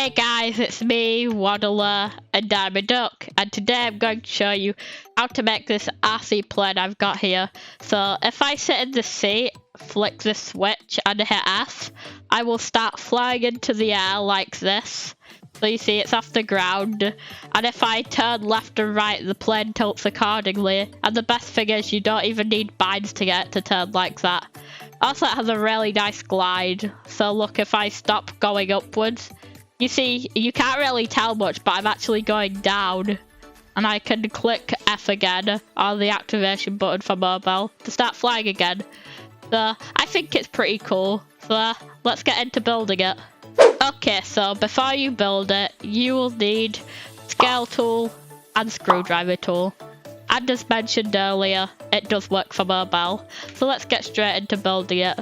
Hey guys, it's me, Waddler, and I'm a duck, and today I'm going to show you how to make this RC plane I've got here. So if I sit in the seat, flick the switch and hit F, I will start flying into the air like this. So you see it's off the ground, and if I turn left and right, the plane tilts accordingly, and the best thing is you don't even need binds to get it to turn like that. Also, it has a really nice glide, so look, if I stop going upwards, you see, you can't really tell much, but I'm actually going down. And I can click F again on the activation button for mobile to start flying again. So I think it's pretty cool. So let's get into building it. Okay, so before you build it, you will need scale tool and screwdriver tool. And as mentioned earlier, it does work for mobile. So let's get straight into building it.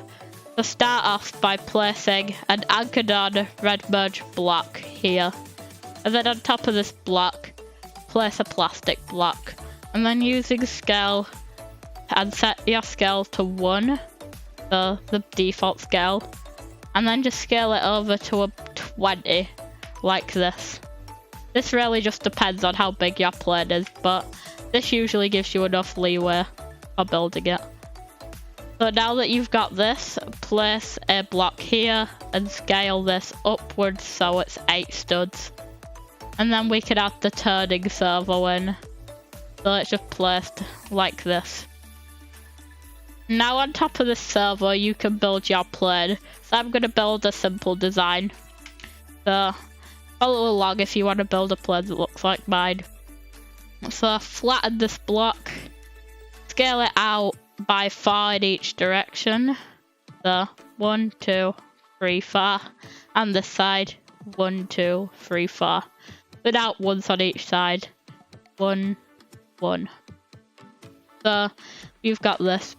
So start off by placing an anchored on red merge block here. And then on top of this block, place a plastic block. And then using scale and set your scale to 1, so the default scale. And then just scale it over to a 20, like this. This really just depends on how big your plane is, but this usually gives you enough leeway for building it. So now that you've got this, place a block here and scale this upwards so it's 8 studs. And then we can add the turning servo in. So it's just placed like this. Now on top of this servo you can build your plane. So I'm going to build a simple design. So follow along if you want to build a plane that looks like mine. So flatten this block, scale it out by 4 in each direction. So 1, 2, 3, 4. And this side 1, 2, 3, 4. Without ones on each side. 1, 1. So you've got this.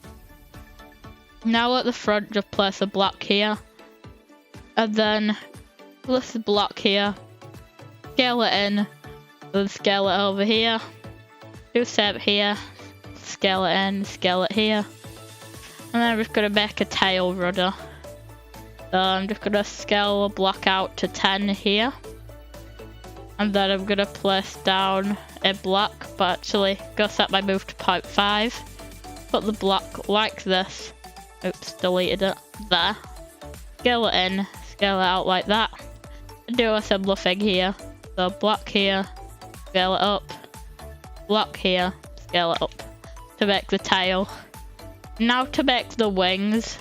Now at the front just place a block here. And then place a block here. Scale it in. Then scale it over here. Do same here. Scale it in, scale it here. And then I'm just going to make a tail rudder. So I'm just going to scale a block out to 10 here. And then I'm going to place down a block, but actually go set my move to 0.5. Put the block like this. Oops, deleted it. There. Scale it in, scale it out like that. And do a similar thing here. So block here, scale it up. Block here, scale it up. To make the tail. Now to make the wings,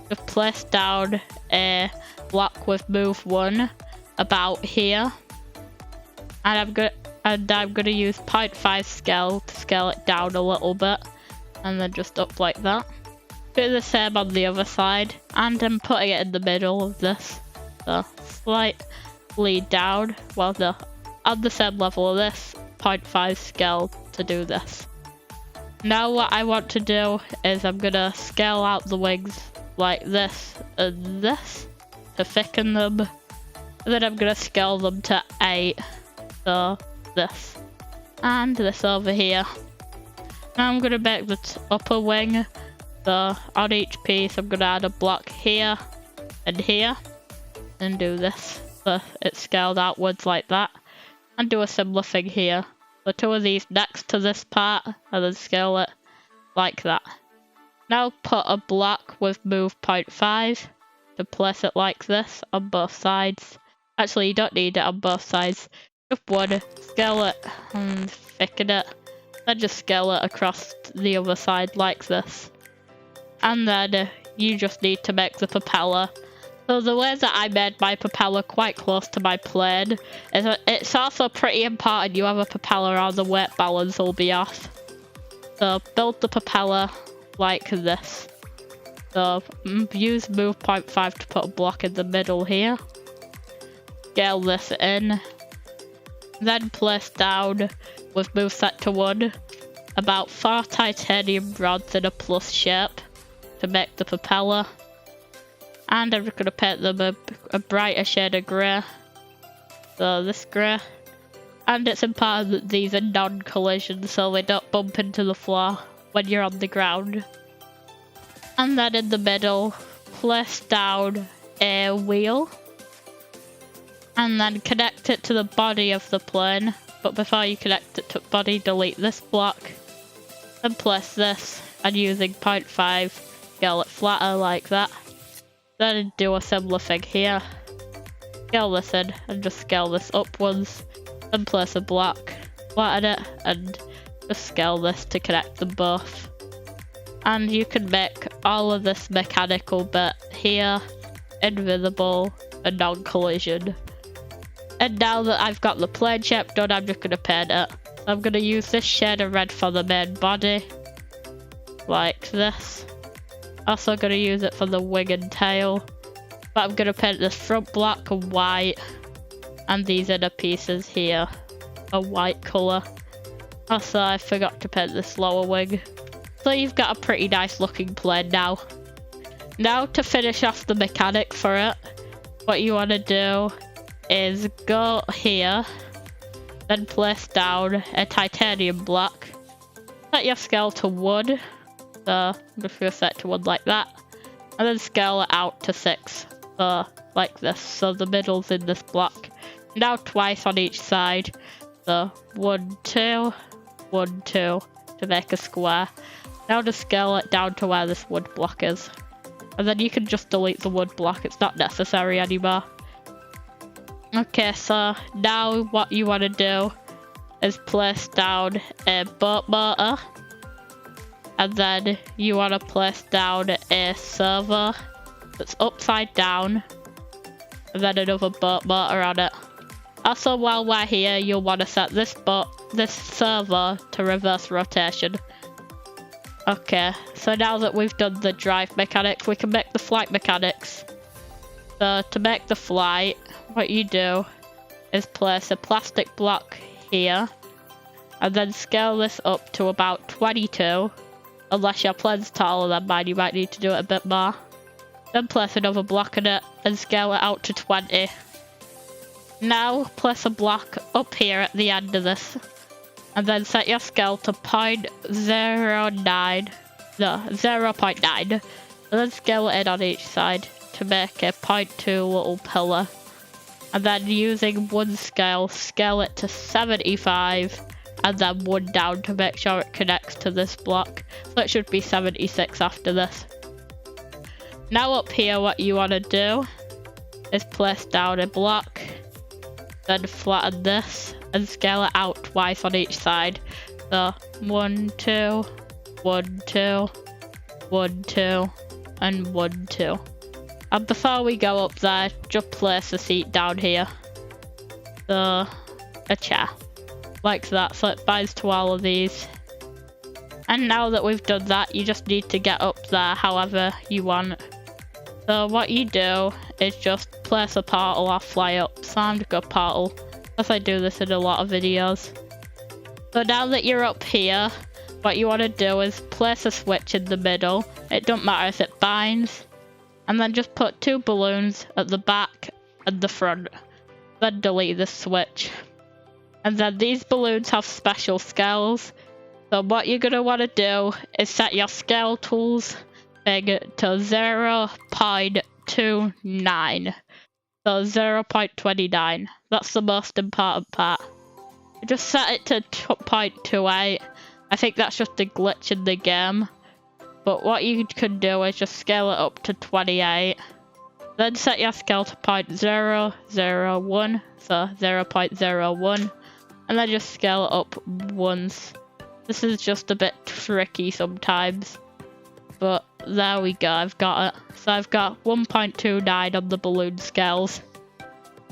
just place down a block with move 1 about here, and I'm gonna use 0.5 scale to scale it down a little bit, and then just up like that. Do the same on the other side, and I'm putting it in the middle of this, so slightly down, well no, on the same level of this, 0.5 scale to do this. Now what I want to do is I'm going to scale out the wings like this and this to thicken them. And then I'm going to scale them to 8. So this. And this over here. Now I'm going to make the upper wing. So on each piece I'm going to add a block here and here. And do this. So it's scaled outwards like that. And do a similar thing here. So 2 of these next to this part, and then scale it like that. Now put a block with move 0.5 to place it like this on both sides. Actually, you don't need it on both sides. Just 1, scale it and thicken it. Then just scale it across the other side like this. And then you just need to make the propeller. So the way that I made my propeller quite close to my plane is that it's also pretty important you have a propeller or the weight balance will be off. So build the propeller like this. So use move 0.5 to put a block in the middle here. Scale this in. Then place down with move set to 1 about 4 titanium rods in a plus shape to make the propeller. And I'm just going to paint them a brighter shade of grey. So this grey. And it's important that these are non-collision so they don't bump into the floor when you're on the ground. And then in the middle, place down a wheel. And then connect it to the body of the plane. But before you connect it to body, delete this block. Then place this, and using 0.5, scale it flatter like that. Then do a similar thing here. Scale this in, and just scale this upwards. Then place a block, flatten it, and just scale this to connect them both. And you can make all of this mechanical bit here invisible and non-collision. And now that I've got the plane shape done, I'm just going to paint it. So I'm going to use this shade of red for the main body, like this. Also going to use it for the wing and tail. But I'm going to paint this front black and white, and these inner pieces here a white colour. Also, I forgot to paint this lower wing. So you've got a pretty nice looking plane now. Now to finish off the mechanic for it, what you want to do is go here, then place down a titanium block. Set your scale to 1, so I'm just going to set to 1 like that, and then scale it out to 6, so like this, so the middle's in this block. Now twice on each side, so 1, 2, 1, 2 to make a square. Now to scale it down to where this wood block is, and then you can just delete the wood block, it's not necessary anymore. Okay, so now what you want to do is place down a boat motor, and then you want to place down a servo that's upside down, and then another boat motor on it. Also, while we're here, you'll want to set this servo to reverse rotation. Okay, so now that we've done the drive mechanics, we can make the flight mechanics. So to make the flight, what you do is place a plastic block here, and then scale this up to about 22. Unless your plane's taller than mine, you might need to do it a bit more. Then place another block in it and scale it out to 20. Now place a block up here at the end of this, and then set your scale to 0.09, and then scale it in on each side to make a 0.2 little pillar. And then using 1 scale, scale it to 75, and then 1 down to make sure it connects to this block. So it should be 76 after this. Now up here, what you want to do is place down a block, then flatten this, and scale it out twice on each side. So 1, 2, 1, 2, 1, 2, and 1, 2. And before we go up there, just place a seat down here. So, a chair. Like that, so it binds to all of these. And now that we've done that, you just need to get up there however you want. So what you do is just place a portal or fly up. So I'm just gonna portal, because I do this in a lot of videos. So now that you're up here, what you want to do is place a switch in the middle. It don't matter if it binds. And then just put 2 balloons at the back and the front. Then delete this switch. And then these balloons have special scales. So what you're going to want to do is set your scale tools thing to 0.29. So 0.29. That's the most important part. Just set it to 0.28. I think that's just a glitch in the game. But what you can do is just scale it up to 28. Then set your scale to 0.001, so 0.01. And then just scale it up once. This is just a bit tricky sometimes. But there we go, I've got it. So I've got 1.29 on the balloon scales.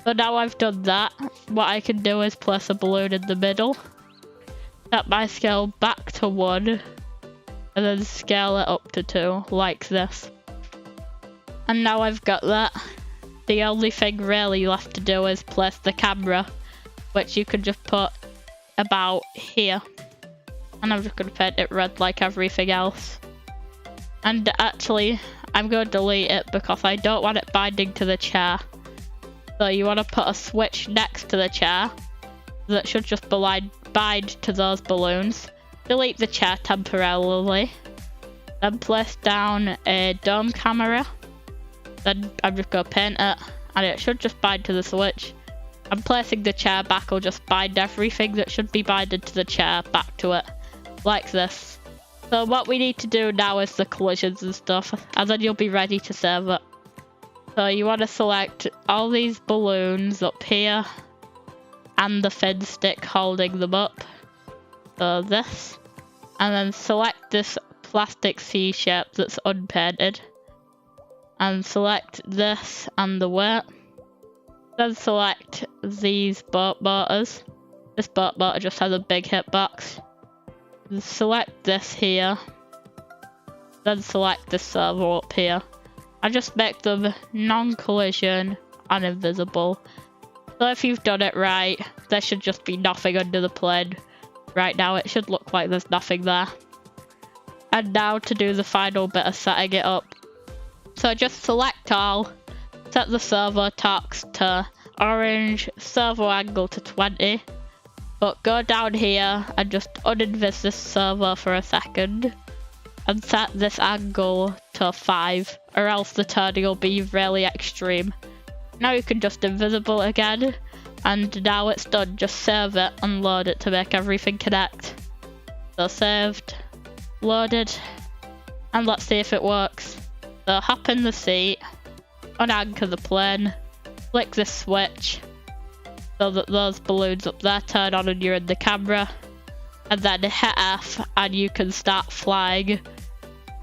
So now I've done that, what I can do is place a balloon in the middle. Set my scale back to 1. And then scale it up to 2, like this. And now I've got that. The only thing really left to do is place the camera, which you can just put about here. And I'm just going to paint it red like everything else. And actually, I'm going to delete it because I don't want it binding to the chair. So you want to put a switch next to the chair that should just bind to those balloons. Delete the chair temporarily, then place down a dome camera, then I'm just going to paint it, and it should just bind to the switch, And placing the chair back will just bind everything that should be binded to the chair back to it, like this. So what we need to do now is the collisions and stuff, and then you'll be ready to save it. So you want to select all these balloons up here, and the fin stick holding them up. So this. And then select this plastic C shape that's unpainted. And select this and the weight. Then select these boat motors. This boat motor just has a big hitbox. Select this here. Then select this servo up here. And just make them non-collision and invisible. So if you've done it right, there should just be nothing under the plane. Right now it should look like there's nothing there. And now to do the final bit of setting it up. So just select all, set the servo torques to orange, servo angle to 20, but go down here and just uninvis this servo for a second, and set this angle to 5, or else the turning will be really extreme. Now you can just invisible again, and now it's done. Just save it and load it to make everything connect. So saved, loaded, and let's see if it works. So hop in the seat, unanchor the plane, flick this switch so that those balloons up there turn on and you're in the camera, and then hit F and you can start flying.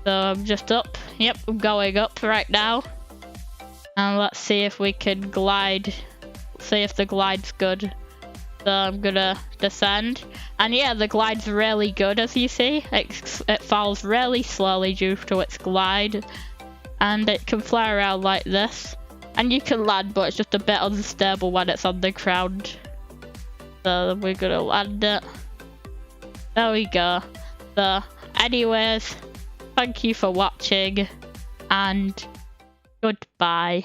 So I'm just up, yep, I'm going up right now, and let's see if we can glide, see if the glide's good. So I'm gonna descend, and yeah, the glide's really good. As you see, it falls really slowly due to its glide, and it can fly around like this, and you can land, but it's just a bit unstable when it's on the ground. So we're gonna land it. There we go. So anyways, thank you for watching, and goodbye.